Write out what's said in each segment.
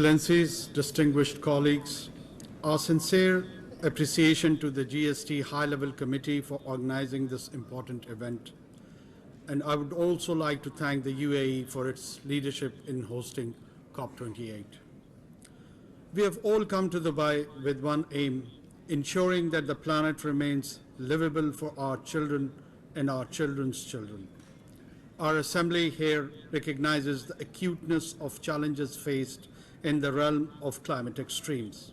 Excellencies, distinguished colleagues, our sincere appreciation to the GST High-Level Committee for organizing this important event. And I would also like to thank the UAE for its leadership in hosting COP28. We have all come to Dubai with one aim, ensuring that the planet remains livable for our children and our children's children. Our assembly here recognizes the acuteness of challenges faced in the realm of climate extremes.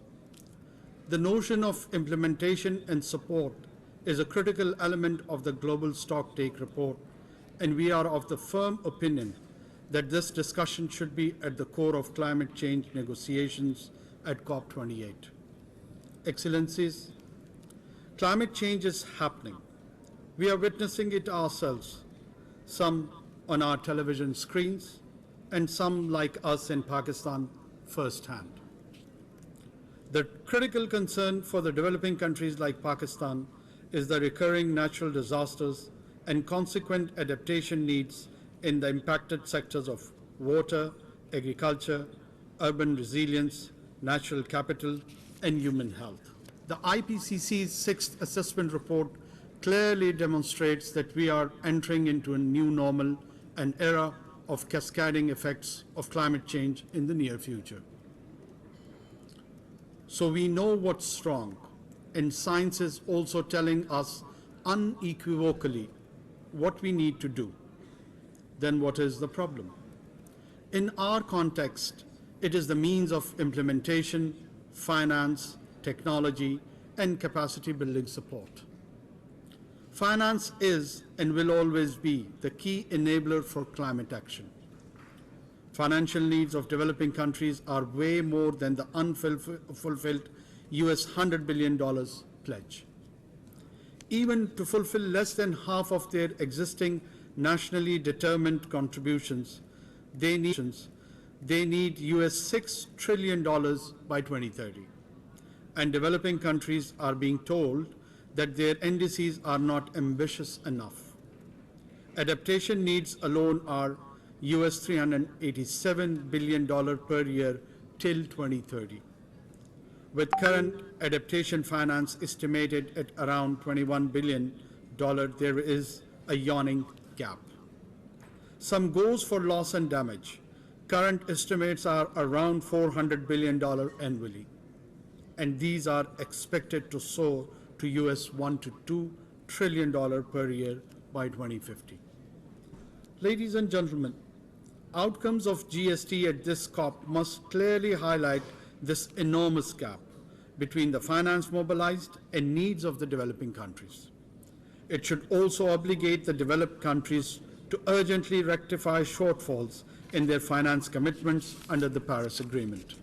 The notion of implementation and support is a critical element of the Global Stocktake report, and we are of the firm opinion that this discussion should be at the core of climate change negotiations at COP28. Excellencies, climate change is happening. We are witnessing it ourselves, some on our television screens, and some like us in Pakistan firsthand. The critical concern for the developing countries like Pakistan is the recurring natural disasters and consequent adaptation needs in the impacted sectors of water, agriculture, urban resilience, natural capital, and human health. The IPCC's sixth assessment report clearly demonstrates that we are entering into a new normal, an era of cascading effects of climate change in the near future. So we know what's wrong, and science is also telling us unequivocally what we need to do. Then what is the problem? In our context, it is the means of implementation, finance, technology, and capacity building support. Finance is and will always be the key enabler for climate action. Financial needs of developing countries are way more than the unfulfilled US $100 billion pledge. Even to fulfill less than half of their existing nationally determined contributions, they need US $6 trillion by 2030. And developing countries are being told that their indices are not ambitious enough. Adaptation needs alone are US $387 billion per year till 2030. With current adaptation finance estimated at around $21 billion, there is a yawning gap. Some goes for loss and damage. Current estimates are around $400 billion annually, and these are expected to soar to US $1 to $2 trillion per year by 2050. Ladies and gentlemen, outcomes of GST at this COP must clearly highlight this enormous gap between the finance mobilized and needs of the developing countries. It should also obligate the developed countries to urgently rectify shortfalls in their finance commitments under the Paris Agreement.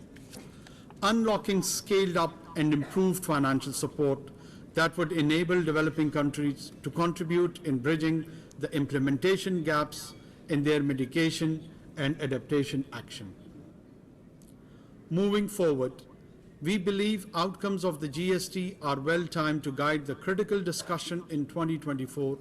Unlocking scaled up and improved financial support that would enable developing countries to contribute in bridging the implementation gaps in their mitigation and adaptation action. Moving forward, we believe outcomes of the GST are well timed to guide the critical discussion in 2024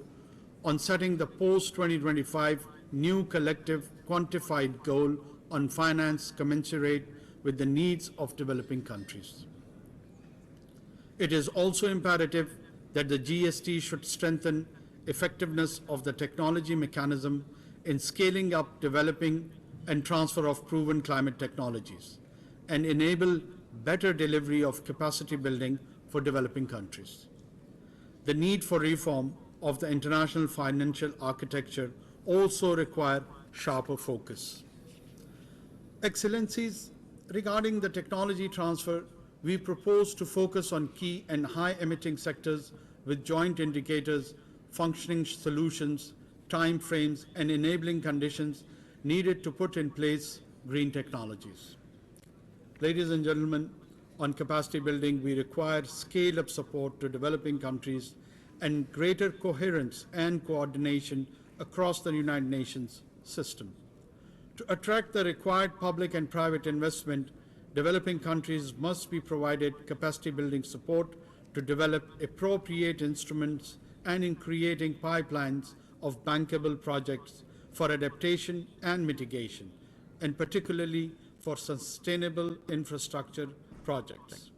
on setting the post-2025 new collective quantified goal on finance commensurate with the needs of developing countries. It is also imperative that the GST should strengthen effectiveness of the technology mechanism in scaling up developing and transfer of proven climate technologies and enable better delivery of capacity building for developing countries. The need for reform of the international financial architecture also require sharper focus. Excellencies, regarding the technology transfer, we propose to focus on key and high-emitting sectors with joint indicators, functioning solutions, time frames, and enabling conditions needed to put in place green technologies. Ladies and gentlemen, on capacity building, we require scale-up support to developing countries and greater coherence and coordination across the United Nations system. To attract the required public and private investment, developing countries must be provided capacity building support to develop appropriate instruments and in creating pipelines of bankable projects for adaptation and mitigation, and particularly for sustainable infrastructure projects.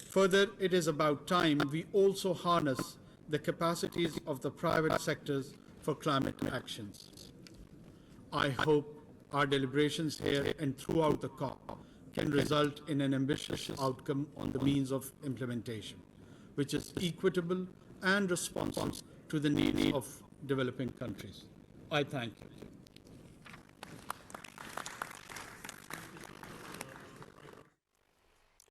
Further, it is about time we also harness the capacities of the private sectors for climate actions. I hope our deliberations here and throughout the COP can result in an ambitious outcome on the means of implementation, which is equitable and responsive to the needs of developing countries. I thank you.